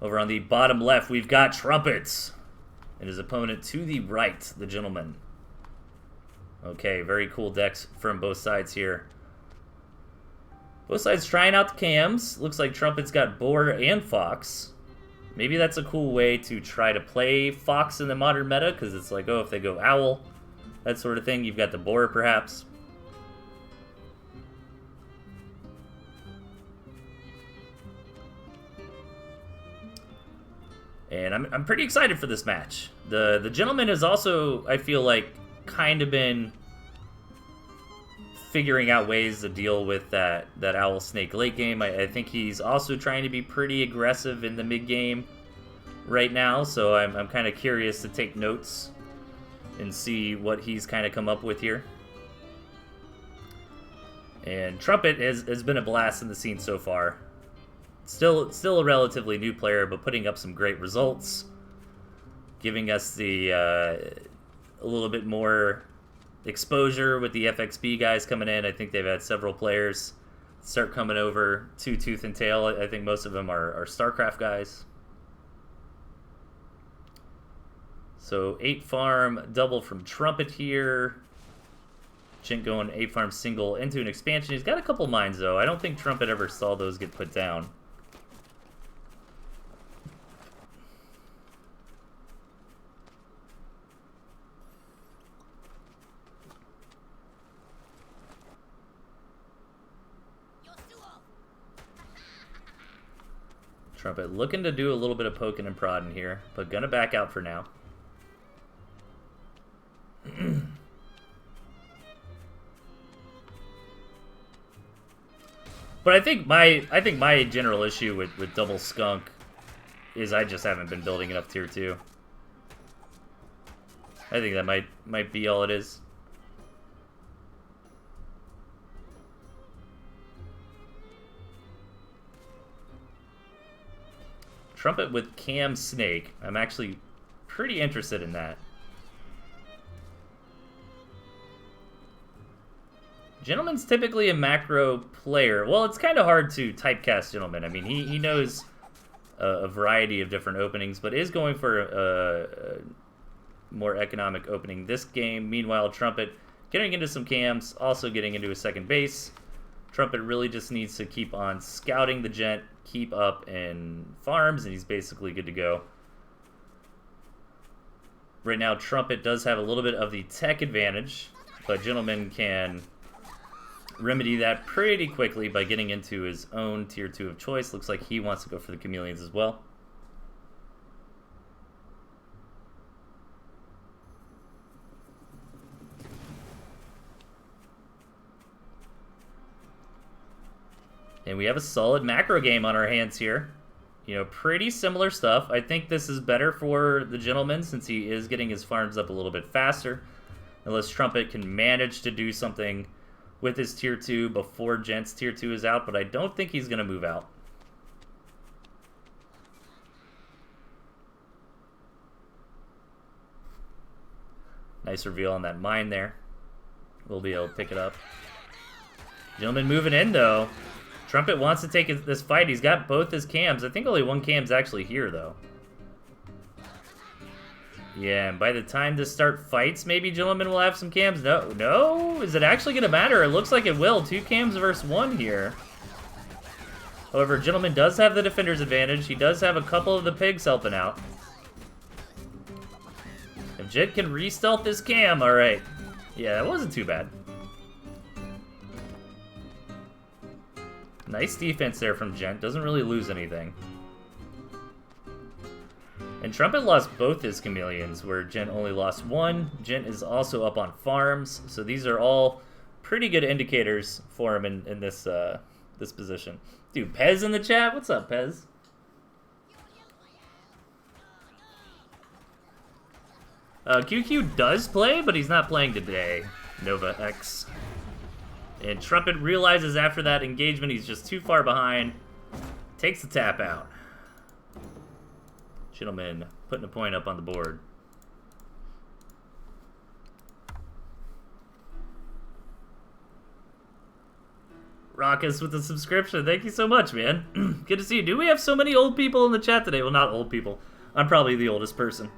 Over on the bottom left, we've got Trumpet. And his opponent to the right, the Gentleman. Okay, very cool decks from both sides here. Both sides trying out the cams. Looks like Trumpet's got Boar and Fox. Maybe that's a cool way to try to play Fox in the modern meta, because it's like, oh, if they go Owl, that sort of thing. You've got the Boar, perhaps. And I'm pretty excited for this match. The Gentleman has also, I feel like, kind of been figuring out ways to deal with that Owl Snake late game. I think he's also trying to be pretty aggressive in the mid game right now, so I'm kind of curious to take notes and see what he's kind of come up with here. And Trumpet has been a blast in the scene so far. Still a relatively new player, but putting up some great results, giving us the a little bit more exposure with the FxB guys coming in. I think they've had several players start coming over to Tooth and Tail. I think most of them are StarCraft guys. So 8 farm double from Trumpet here. Gent going 8 farm single into an expansion. He's got a couple mines though. I don't think Trumpet ever saw those get put down. Trumpet looking to do a little bit of poking and prodding here, but gonna back out for now. But I think my general issue with Double Skunk is I just haven't been building enough tier 2. I think that might be all it is. Trumpet with Cam Snake. I'm actually pretty interested in that. Gentleman's typically a macro player. Well, it's kind of hard to typecast Gentleman. I mean, he knows a variety of different openings, but is going for a more economic opening this game. Meanwhile, Trumpet getting into some cams, also getting into a second base. Trumpet really just needs to keep on scouting the Gent, keep up in farms, and he's basically good to go. Right now, Trumpet does have a little bit of the tech advantage, but Gentleman can remedy that pretty quickly by getting into his own tier 2 of choice. Looks like he wants to go for the Chameleons as well. And we have a solid macro game on our hands here. You know, pretty similar stuff. I think this is better for the Gentleman since he is getting his farms up a little bit faster. Unless Trumpet can manage to do something with his tier 2 before Gent's tier 2 is out, but I don't think he's going to move out. Nice reveal on that mine there. We'll be able to pick it up. Gentleman moving in, though. Trumpet wants to take this fight. He's got both his cams. I think only one cam's actually here, though. Yeah, and by the time to start fights, maybe Gentleman will have some cams. No? Is it actually going to matter? It looks like it will. 2 cams versus 1 here. However, Gentleman does have the defender's advantage. He does have a couple of the pigs helping out. If Gent can re-stealth this cam, alright. Yeah, that wasn't too bad. Nice defense there from Gent. Doesn't really lose anything. And Trumpet lost both his Chameleons, where Gent only lost 1. Gent is also up on farms, so these are all pretty good indicators for him in this this position. Dude, Pez in the chat? What's up, Pez? QQ does play, but he's not playing today. Nova X. And Trumpet realizes after that engagement he's just too far behind. Takes the tap out. Gentleman putting a point up on the board. Raucous with the subscription. Thank you so much, man. Good to see you. Do we have so many old people in the chat today? Well, not old people. I'm probably the oldest person,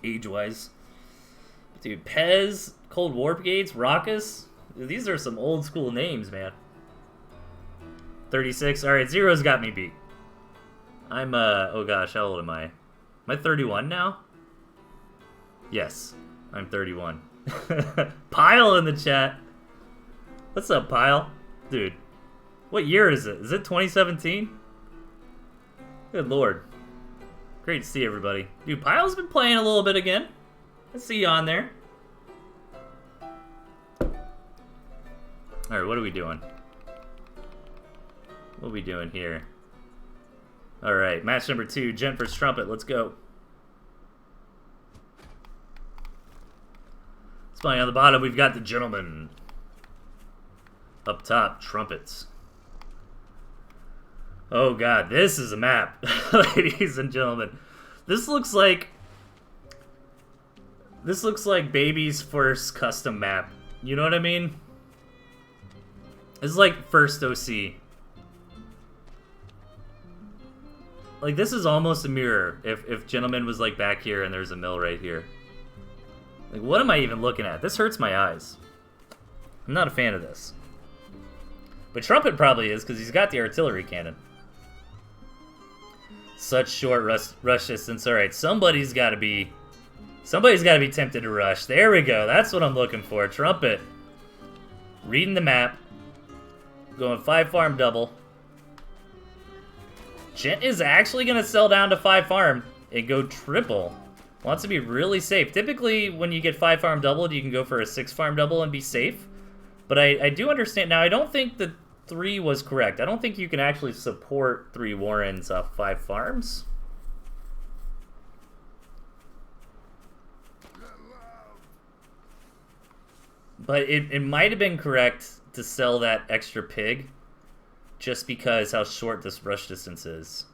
age-wise. Dude, Pez, Cold Warp Gates, Raucous. These are some old school names, man. 36. All right, Zero's got me beat. I'm, oh gosh, how old am I? Am I 31 now? Yes, I'm 31. Pile in the chat. What's up, Pile? Dude, what year is it? Is it 2017? Good lord. Great to see everybody. Dude, Pile's been playing a little bit again. I see you on there. Alright, what are we doing? What are we doing here? Alright, match number 2, Gent vs. Trumpet. Let's go. Playing on the bottom, we've got the Gentleman. Up top, Trumpets. Oh god, this is a map, ladies and gentlemen. This looks like Baby's first custom map. You know what I mean? This is like first OC. Like, this is almost a mirror if Gentleman was like back here and there's a mill right here. Like, what am I even looking at? This hurts my eyes. I'm not a fan of this. But Trumpet probably is, because he's got the artillery cannon. Such short rush distance. Alright, somebody's got to be tempted to rush. There we go. That's what I'm looking for. Trumpet. Reading the map. Going 5 farm double. Gent is actually going to sell down to 5 farm and go triple. Wants to be really safe. Typically, when you get 5 farm doubled, you can go for a 6 farm double and be safe. But I do understand. Now, I don't think the 3 was correct. I don't think you can actually support 3 Warrens off 5 farms. But it might have been correct to sell that extra pig just because how short this rush distance is.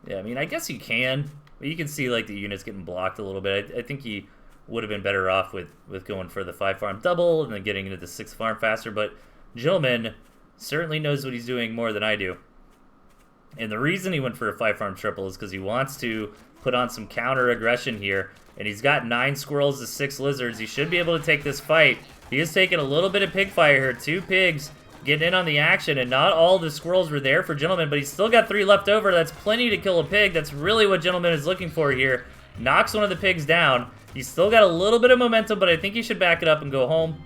Yeah, I mean, I guess you can. But you can see, like, the units getting blocked a little bit. I think he would have been better off with going for the 5 farm double and then getting into the 6 farm faster. But Gentleman certainly knows what he's doing more than I do. And the reason he went for a 5 farm triple is because he wants to put on some counter aggression here. And he's got 9 squirrels to 6 lizards. He should be able to take this fight. He is taking a little bit of pig fire here. 2 pigs getting in on the action, and not all the squirrels were there for Gentleman, but he's still got 3 left over. That's plenty to kill a pig. That's really what Gentleman is looking for here. Knocks one of the pigs down. He's still got a little bit of momentum, but I think he should back it up and go home.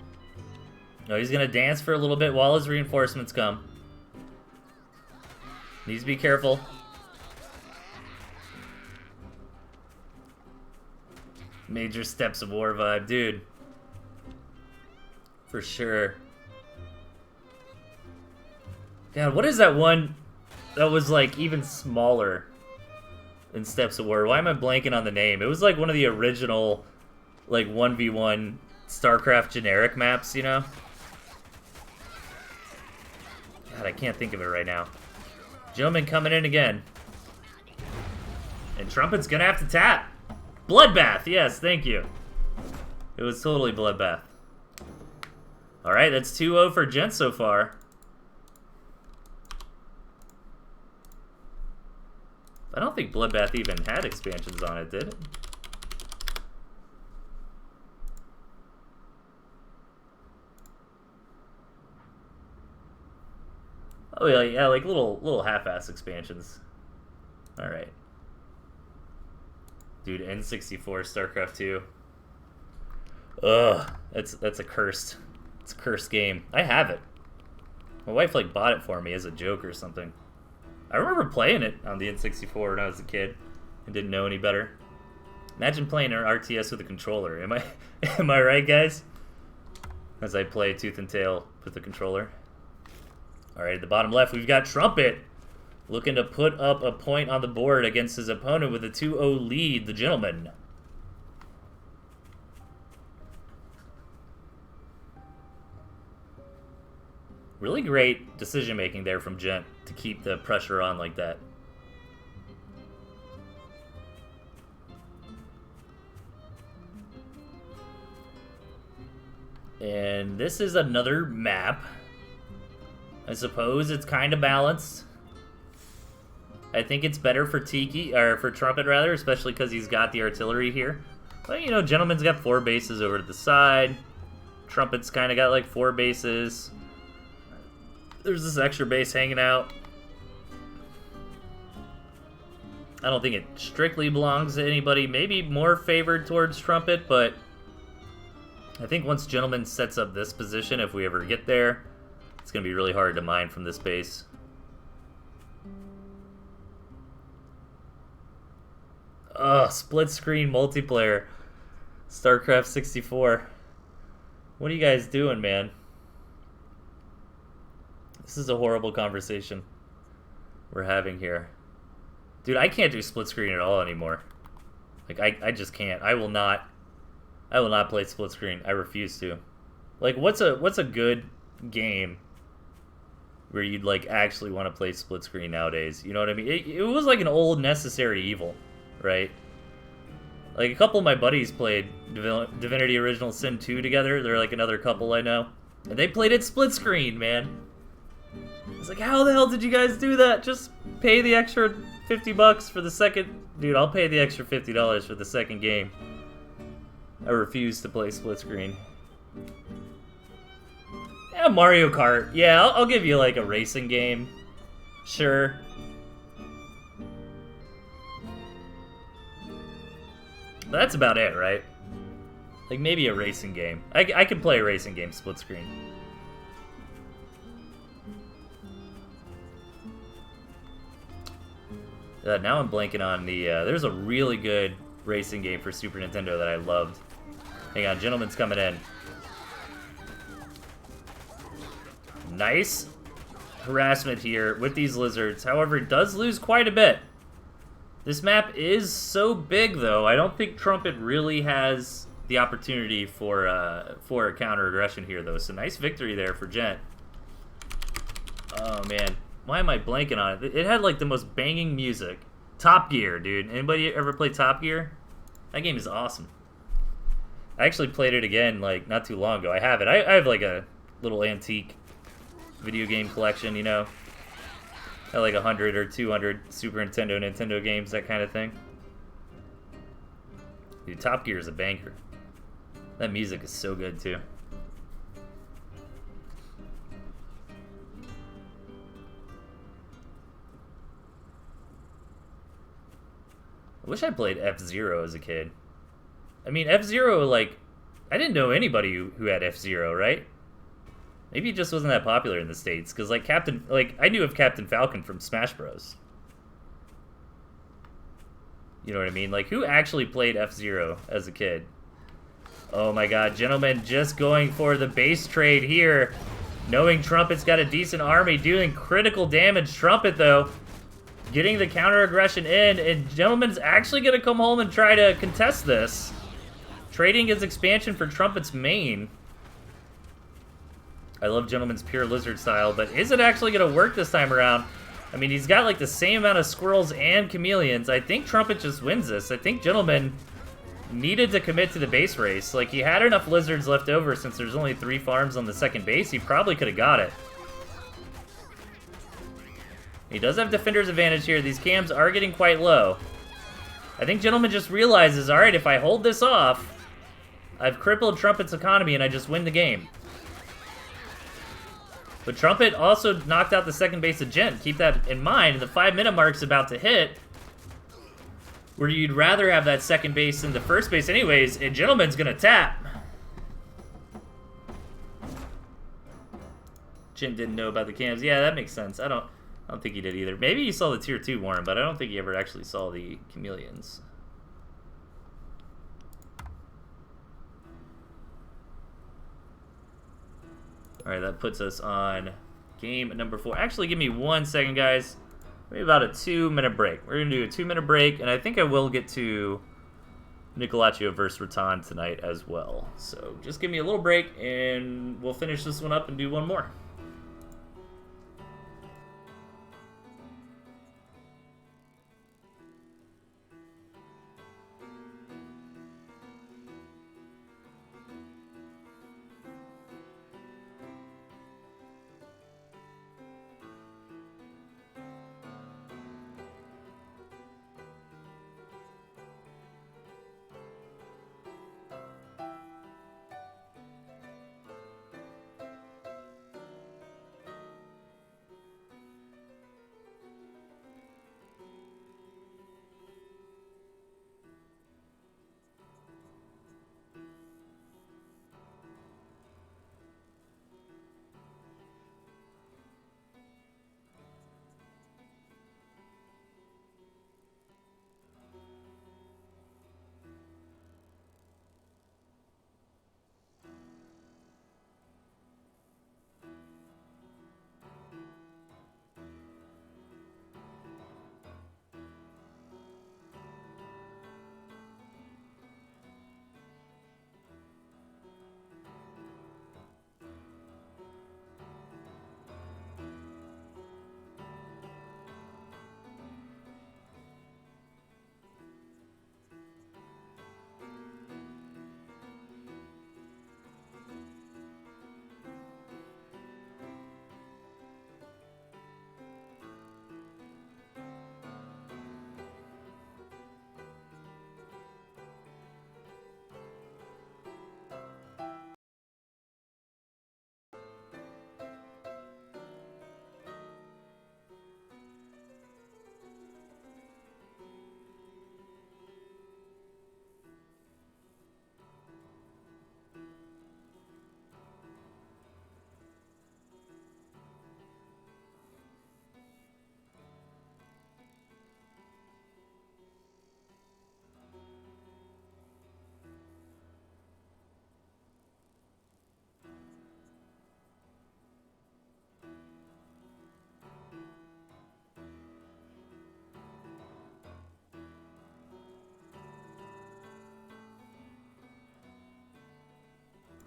No, he's going to dance for a little bit while his reinforcements come. Needs to be careful. Major steps of war vibe, dude. For sure. God, what is that one that was, like, even smaller than Steps of War? Why am I blanking on the name? It was, like, one of the original, like, 1v1 StarCraft generic maps, you know? God, I can't think of it right now. Gentleman coming in again. And Trumpet's gonna have to tap. Bloodbath, yes, thank you. It was totally Bloodbath. Alright, that's 2-0 for Gent so far. I don't think Bloodbath even had expansions on it, did it? Oh yeah, like little half-ass expansions. All right, dude. N64 StarCraft 2. Ugh, that's a cursed. It's a cursed game. I have it. My wife like bought it for me as a joke or something. I remember playing it on the N64 when I was a kid and didn't know any better. Imagine playing an RTS with a controller. Am I right, guys? As I play Tooth and Tail with the controller. Alright, at the bottom left, we've got Trumpet looking to put up a point on the board against his opponent with a 2-0 lead, the Gentleman. Really great decision-making there from Gent to keep the pressure on like that. And this is another map. I suppose it's kind of balanced. I think it's better for for Trumpet rather, especially because he's got the artillery here. But you know, Gentleman's got 4 bases over to the side. Trumpet's kind of got like 4 bases. There's this extra base hanging out. I don't think it strictly belongs to anybody. Maybe more favored towards Trumpet, but I think once Gentleman sets up this position, if we ever get there, it's going to be really hard to mine from this base. Ugh, split screen multiplayer. StarCraft 64. What are you guys doing, man? This is a horrible conversation we're having here. Dude, I can't do split screen at all anymore. Like, I just can't. I will not play split screen. I refuse to. Like, what's a good game where you'd, like, actually want to play split screen nowadays? You know what I mean? It was like an old necessary evil, right? Like, a couple of my buddies played Divinity Original Sin 2 together. They're like another couple I know. And they played it split screen, man. It's like, how the hell did you guys do that? Just pay the extra 50 bucks for the second... Dude, I'll pay the extra $50 for the second game. I refuse to play split screen. Yeah, Mario Kart. Yeah, I'll give you, like, a racing game. Sure. But that's about it, right? Like, maybe a racing game. I could play a racing game split screen. Now I'm blanking on the... there's a really good racing game for Super Nintendo that I loved. Hang on, Gentleman's coming in. Nice harassment here with these lizards. However, it does lose quite a bit. This map is so big, though. I don't think Trumpet really has the opportunity for a counter-aggression here, though. So nice victory there for Gent. Oh, man. Why am I blanking on it? It had, like, the most banging music. Top Gear, dude. Anybody ever play Top Gear? That game is awesome. I actually played it again, like, not too long ago. I have it. I have, like, a little antique video game collection, you know? I have, like, 100 or 200 Super Nintendo games, that kind of thing. Dude, Top Gear is a banger. That music is so good, too. I wish I played F-Zero as a kid. I mean, F-Zero, like, I didn't know anybody who had F-Zero, right? Maybe it just wasn't that popular in the States, because, like, I knew of Captain Falcon from Smash Bros. You know what I mean? Like, who actually played F-Zero as a kid? Oh my god, Gentleman just going for the base trade here. Knowing Trumpet's got a decent army, doing critical damage. Trumpet, though, getting the counter-aggression in, and Gentleman's actually going to come home and try to contest this. Trading his expansion for Trumpet's main. I love Gentleman's pure lizard style, but is it actually going to work this time around? I mean, he's got like the same amount of squirrels and chameleons. I think Trumpet just wins this. I think Gentleman needed to commit to the base race. Like, he had enough lizards left over since there's only 3 farms on the second base. He probably could have got it. He does have defender's advantage here. These cams are getting quite low. I think Gentleman just realizes, alright, if I hold this off, I've crippled Trumpet's economy and I just win the game. But Trumpet also knocked out the second base of Gent. Keep that in mind. The 5-minute mark's about to hit, where you'd rather have that second base than the first base anyways, and Gentleman's gonna tap. Gent didn't know about the cams. Yeah, that makes sense. I don't think he did either. Maybe he saw the tier 2 Warren, but I don't think he ever actually saw the chameleons. Alright, that puts us on game number 4. Actually, give me 1 second, guys. Maybe about a 2-minute break. We're going to do a 2-minute break, and I think I will get to Nicolaccio versus Rattan tonight as well. So just give me a little break, and we'll finish this one up and do one more.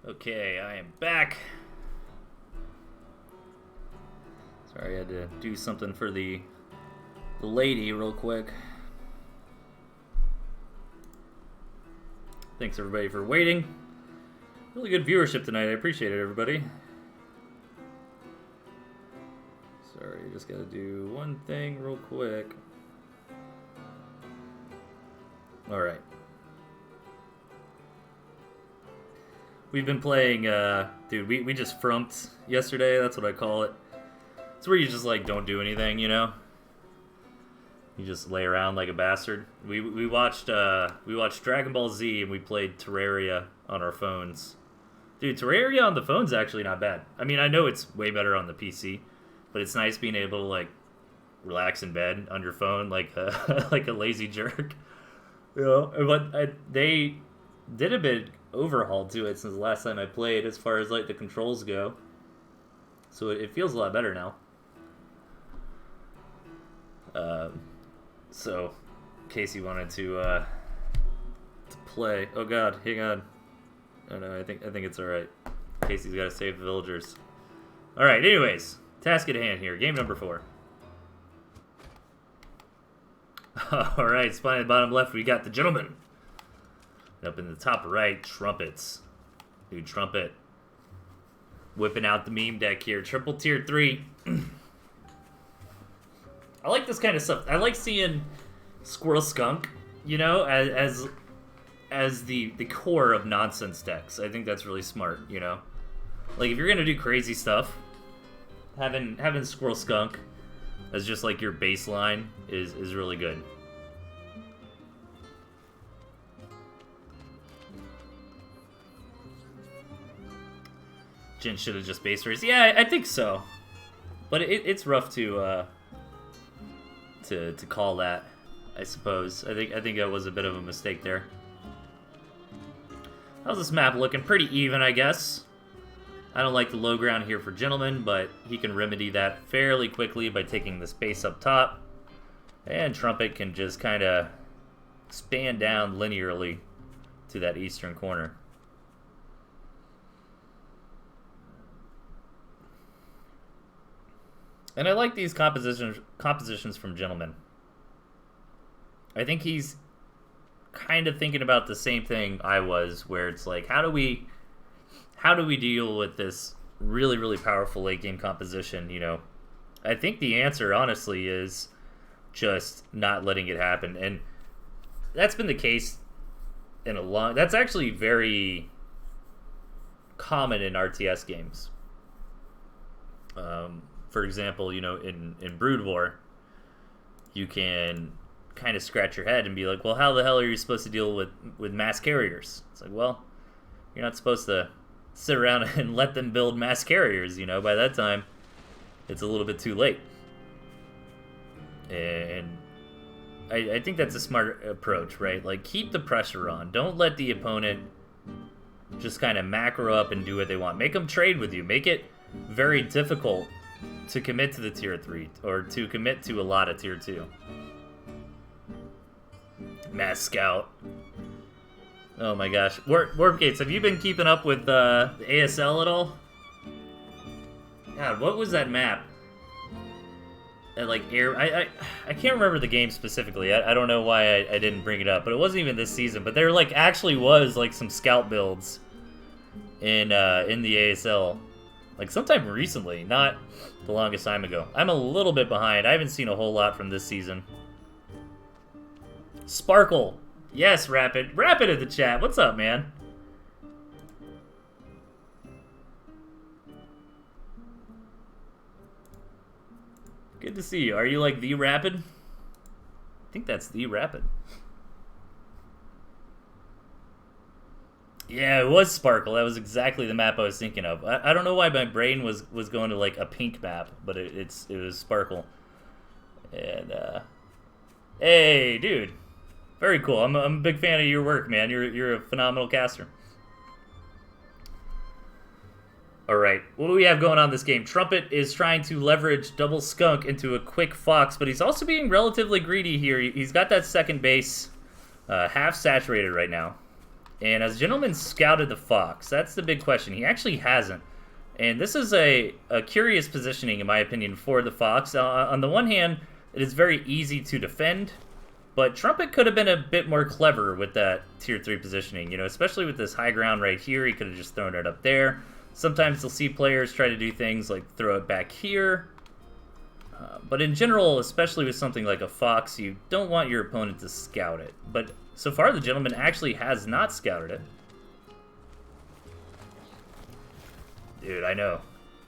Okay, I am back. Sorry, I had to do something for the lady real quick. Thanks everybody for waiting. Really good viewership tonight. I appreciate it, everybody. Sorry, just gotta do one thing real quick. Alright. We've been playing, dude, we just frumped yesterday, that's what I call it. It's where you just, like, don't do anything, you know? You just lay around like a bastard. We watched Dragon Ball Z and we played Terraria on our phones. Dude, Terraria on the phone's actually not bad. I mean, I know it's way better on the PC, but it's nice being able to, like, relax in bed on your phone like a, like a lazy jerk. You know? But they did a bit overhaul to it since the last time I played as far as, like, the controls go. So it feels a lot better now. So, Casey wanted to play. Oh god, hang on. Oh no, I think it's alright. Casey's got to save the villagers. Alright, anyways. Task at hand here. Game number 4. Alright, spine at the bottom left, we got the gentleman. And up in the top right, Trumpets. Dude, Trumpet. Whipping out the meme deck here. Triple tier 3. I like this kind of stuff. I like seeing Squirrel Skunk, you know, as the core of nonsense decks. I think that's really smart, you know. Like, if you're gonna do crazy stuff, having Squirrel Skunk as just like your baseline is really good. Jin should have just base raised. Yeah, I think so. But it's rough to call that, I suppose. I think that was a bit of a mistake there. How's this map looking? Pretty even, I guess. I don't like the low ground here for Gentleman, but he can remedy that fairly quickly by taking the space up top. And Trumpet can just kind of expand down linearly to that eastern corner. And I like these compositions from Gentleman. I think he's kind of thinking about the same thing I was, where it's like, how do we deal with this really, really powerful late game composition, you know? I think the answer, honestly, is just not letting it happen. And that's been the case in a long... That's actually very common in RTS games. For example, you know, in Brood War, you can kind of scratch your head and be like, well, how the hell are you supposed to deal with mass carriers? It's like, well, you're not supposed to sit around and let them build mass carriers, you know. By that time, it's a little bit too late. And I think that's a smart approach, right? Like, keep the pressure on. Don't let the opponent just kind of macro up and do what they want. Make them trade with you. Make it very difficult to commit to the tier 3 or to commit to a lot of tier 2. Mass Scout. Oh my gosh. Warp Gates, have you been keeping up with the ASL at all? God, what was that map? Like air, I can't remember the game specifically. I don't know why I didn't bring it up, but it wasn't even this season. But there like actually was like some scout builds in the ASL, like sometime recently, not the longest time ago. I'm a little bit behind. I haven't seen a whole lot from this season. Sparkle, yes, Rapid in the chat. What's up, man? Good to see you. Are you like the Rapid? I think that's the Rapid. Yeah, it was Sparkle. That was exactly the map I was thinking of. I don't know why my brain was going to like a pink map, but it was Sparkle. And hey, dude, very cool. I'm a big fan of your work, man. You're a phenomenal caster. All right, what do we have going on this game? Trumpet is trying to leverage double skunk into a quick fox, but he's also being relatively greedy here. He's got that second base half saturated right now. And has Gentleman scouted the Fox? That's the big question. He actually hasn't. And this is a curious positioning, in my opinion, for the Fox. On the one hand, it is very easy to defend, but Trumpet could have been a bit more clever with that Tier 3 positioning, you know, especially with this high ground right here. He could have just thrown it up there. Sometimes you'll see players try to do things like throw it back here. But in general, especially with something like a Fox, you don't want your opponent to scout it. But so far, the Gentleman actually has not scouted it. Dude, I know.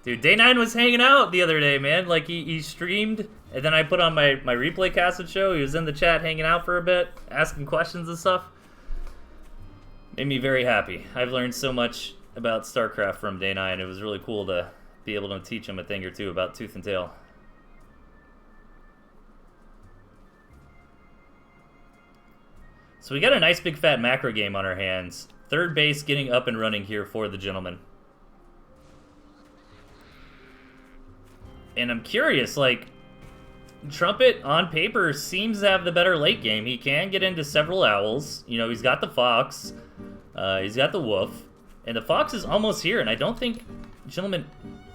Dude, Day 9 was hanging out the other day, man. Like, he streamed, and then I put on my replay casted show. He was in the chat hanging out for a bit, asking questions and stuff. Made me very happy. I've learned so much about StarCraft from Day 9. It was really cool to be able to teach him a thing or two about Tooth and Tail. So we got a nice big fat macro game on our hands. Third base getting up and running here for the Gentleman. And I'm curious, like, Trumpet on paper seems to have the better late game. He can get into several owls. You know, he's got the Fox. He's got the Wolf. And the Fox is almost here, and I don't think Gentleman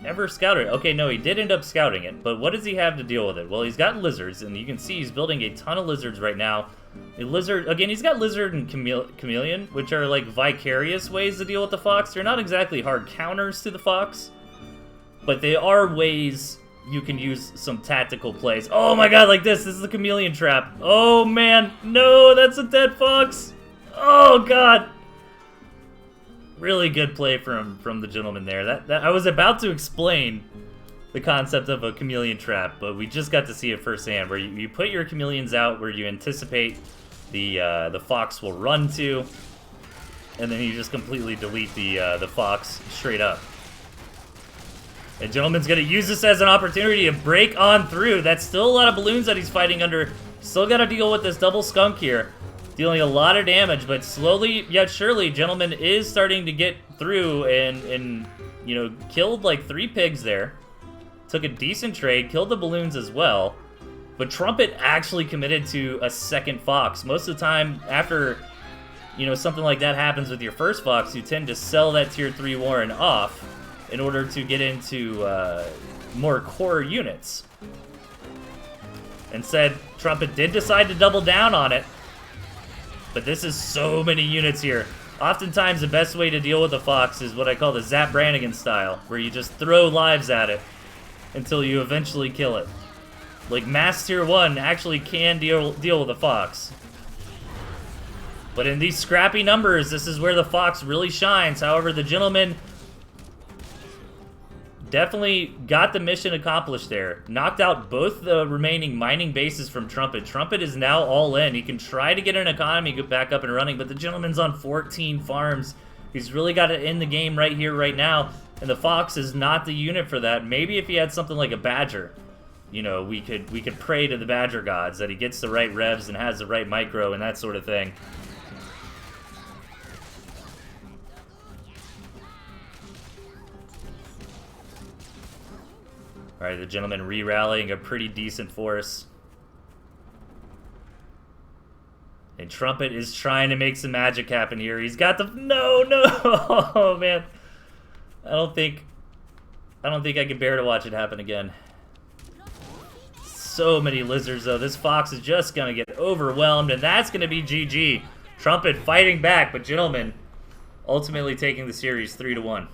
ever scouted it. Okay, no, he did end up scouting it, but what does he have to deal with it? Well, he's got lizards, and you can see he's building a ton of lizards right now. A lizard, again, he's got lizard and chameleon, which are like vicarious ways to deal with the Fox. They're not exactly hard counters to the Fox, but they are ways you can use some tactical plays. Oh my god, like this is the chameleon trap. Oh man, no, that's a dead Fox. Oh god. Really good play from the Gentleman there. That I was about to explain the concept of a chameleon trap, but we just got to see it firsthand, where you put your chameleons out where you anticipate the Fox will run to, and then you just completely delete the Fox straight up. And Gentleman's going to use this as an opportunity to break on through. That's still a lot of balloons that he's fighting under. Still got to deal with this double skunk here. Dealing a lot of damage, but slowly yet surely, Gentleman is starting to get through and you know, killed like 3 pigs there. Took a decent trade, killed the balloons as well. But Trumpet actually committed to a second Fox. Most of the time, after, you know, something like that happens with your first Fox, you tend to sell that Tier 3 Warren off in order to get into more core units. Instead, Trumpet did decide to double down on it. But this is so many units here. Oftentimes, the best way to deal with a Fox is what I call the Zap Brannigan style, where you just throw lives at it until you eventually kill it. Like, Mass Tier 1 actually can deal with a Fox. But in these scrappy numbers, this is where the Fox really shines. However, the Gentleman definitely got the mission accomplished there. Knocked out both the remaining mining bases from Trumpet. Trumpet is now all in. He can try to get an economy back up and running, but the Gentleman's on 14 farms. He's really got to end the game right here, right now, and the Fox is not the unit for that. Maybe if he had something like a Badger, you know, we could pray to the Badger gods that he gets the right revs and has the right micro and that sort of thing. Alright, the Gentleman re-rallying a pretty decent force. And Trumpet is trying to make some magic happen here. He's got the... No! Oh, man. I don't think I can bear to watch it happen again. So many lizards, though. This Fox is just going to get overwhelmed, and that's going to be GG. Trumpet fighting back, but Gentleman ultimately taking the series 3-1.